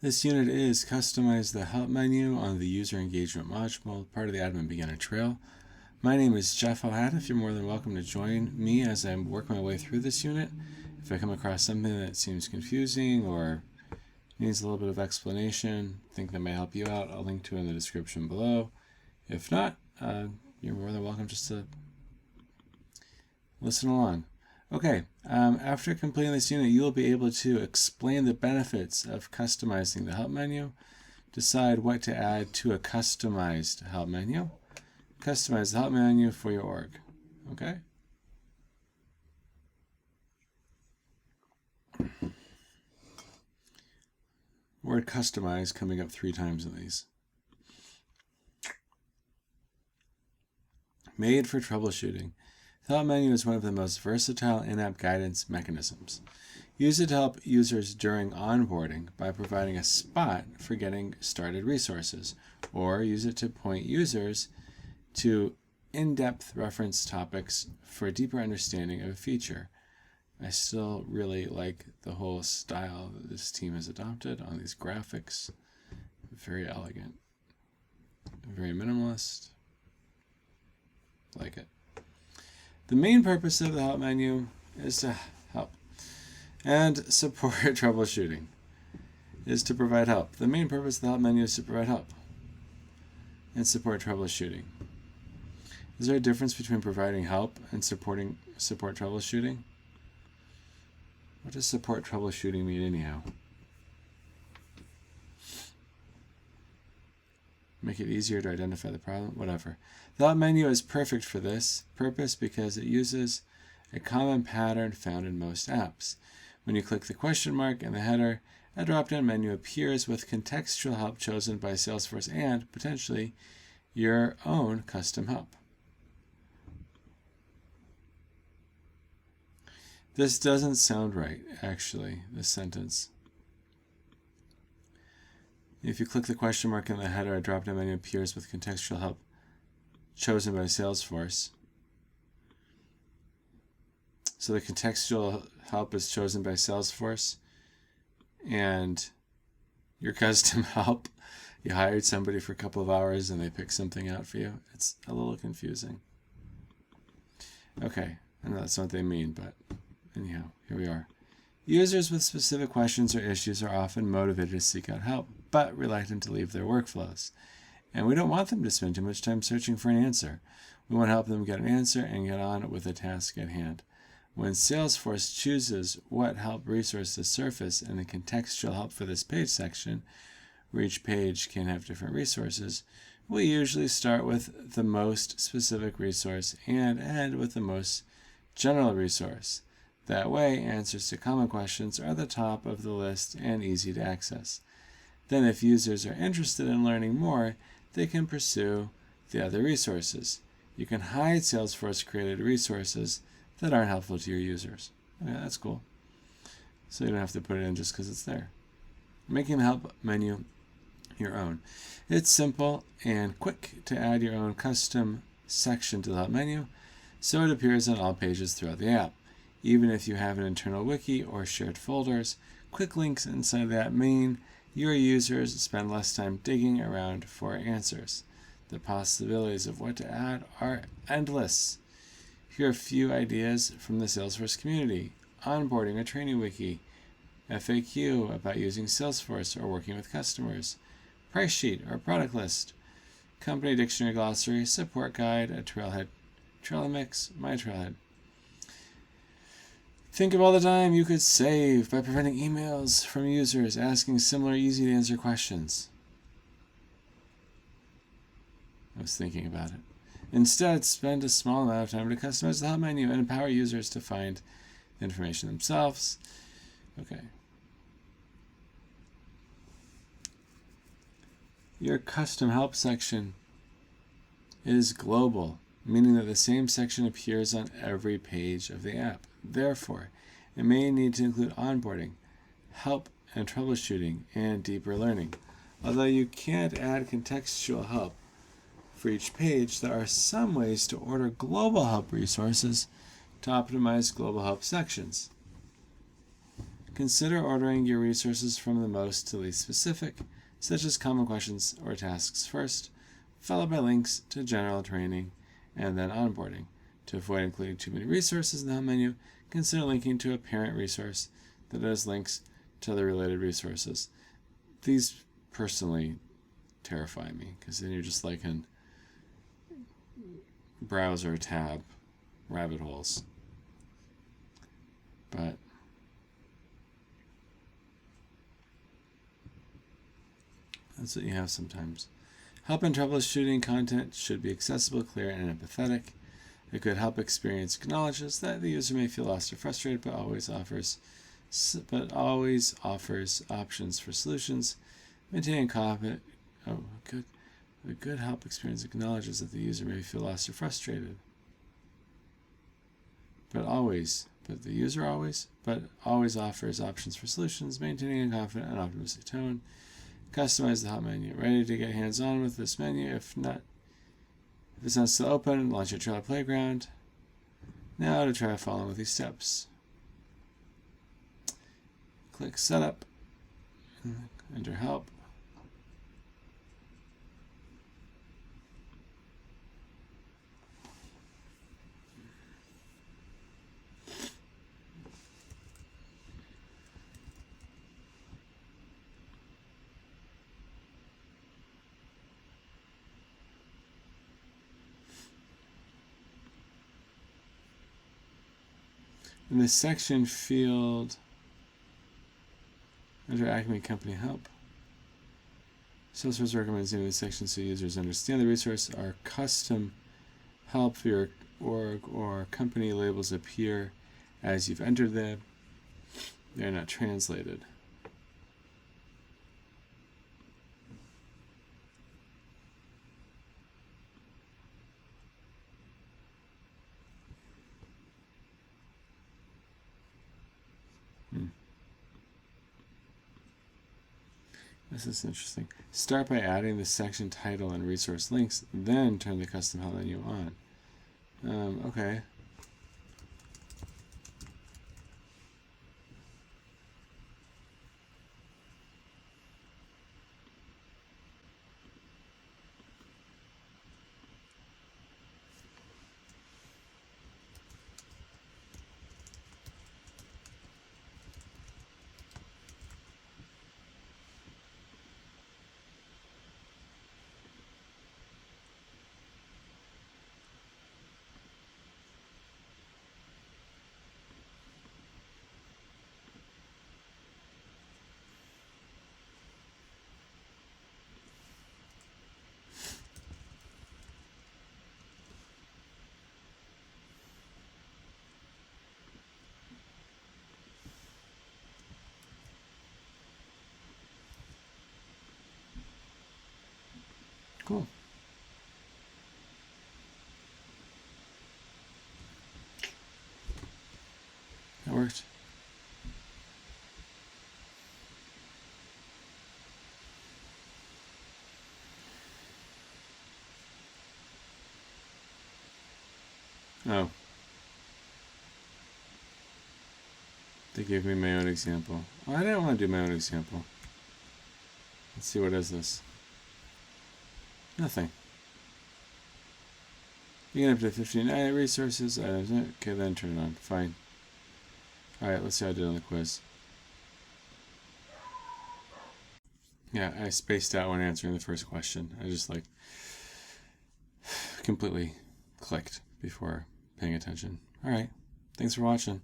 This unit is Customize the Help menu on the User Engagement module, part of the Admin Beginner Trail. My name is Jeff Alhadeff. You're more than welcome to join me as I work my way through this unit. If I come across something that seems confusing or needs a little bit of explanation, think that may help you out, I'll link to it in the description below. If not, you're more than welcome just to listen along. Okay, after completing this unit, you will be able to explain the benefits of customizing the help menu, decide what to add to a customized help menu, customize the help menu for your org. Okay? Word customize coming up 3 times in these. Made for troubleshooting. The help menu is one of the most versatile in-app guidance mechanisms. Use it to help users during onboarding by providing a spot for getting started resources, or use it to point users to in-depth reference topics for a deeper understanding of a feature. I still really like the whole style that this team has adopted on these graphics. Very elegant, very minimalist. Like it. The main purpose of the help menu is to help and support troubleshooting. Is to provide help. The main purpose of the help menu is to provide help and support troubleshooting. Is there a difference between providing help and support troubleshooting? What does support troubleshooting mean anyhow? Make it easier to identify the problem? Whatever. The help menu is perfect for this purpose because it uses a common pattern found in most apps. When you click the question mark in the header, a drop-down menu appears with contextual help chosen by Salesforce and, potentially, your own custom help. This doesn't sound right, actually, this sentence. If you click the question mark in the header, a drop-down menu appears with contextual help chosen by Salesforce. So the contextual help is chosen by Salesforce, and your custom help, you hired somebody for a couple of hours and they pick something out for you. It's a little confusing. Okay, I know that's not what they mean, but anyhow, here we are. Users with specific questions or issues are often motivated to seek out help, but reluctant to leave their workflows. And we don't want them to spend too much time searching for an answer. We want to help them get an answer and get on with the task at hand. When Salesforce chooses what help resource to surface in the contextual help for this page section, where each page can have different resources, we usually start with the most specific resource and end with the most general resource. That way, answers to common questions are at the top of the list and easy to access. Then if users are interested in learning more, they can pursue the other resources. You can hide Salesforce-created resources that aren't helpful to your users. Okay, that's cool. So you don't have to put it in just because it's there. Making the help menu your own. It's simple and quick to add your own custom section to the help menu, so it appears on all pages throughout the app. Even if you have an internal wiki or shared folders, quick links inside that mean your users spend less time digging around for answers. The possibilities of what to add are endless. Here are a few ideas from the Salesforce community: onboarding a training wiki, FAQ about using Salesforce or working with customers, price sheet or product list, company dictionary glossary, support guide, a Trailhead, Trail Mix, My Trailhead. Think of all the time you could save by preventing emails from users asking similar easy-to-answer questions. I was thinking about it. Instead, spend a small amount of time to customize the help menu and empower users to find the information themselves. Okay. Your custom help section is global, meaning that the same section appears on every page of the app. Therefore, it may need to include onboarding, help and troubleshooting, and deeper learning. Although you can't add contextual help for each page, there are some ways to order global help resources to optimize global help sections. Consider ordering your resources from the most to least specific, such as common questions or tasks first, followed by links to general training, and then onboarding. To avoid including too many resources in the help menu, consider linking to a parent resource that has links to other related resources. These personally terrify me, because then you're just like in browser tab rabbit holes. But that's what you have sometimes. Help in troubleshooting content should be accessible, clear, and empathetic. A good help experience acknowledges that the user may feel lost or frustrated, but always offers options for solutions. Maintaining confidence. A good help experience acknowledges that the user may feel lost or frustrated, but always offers options for solutions. Maintaining a confident and optimistic tone. Customize the help menu. Ready to get hands-on with this menu? If it's not still open, launch your Trailhead Playground. Now to try following with these steps. Click Setup. Enter Help. In the section field, enter Acme Company Help. Salesforce recommends naming the section so users understand the resource. Our custom help for your org or company labels appear as you've entered them. They're not translated. This is interesting. Start by adding the section title and resource links, then turn the custom help menu on. Okay. Cool. That worked. Oh. They gave me my own example. Oh, I didn't want to do my own example. Let's see, what is this? Nothing. You can have to 15 resources. Okay, then turn it on. Fine. Alright, let's see how I did on the quiz. Yeah, I spaced out when answering the first question. I just completely clicked before paying attention. Alright, thanks for watching.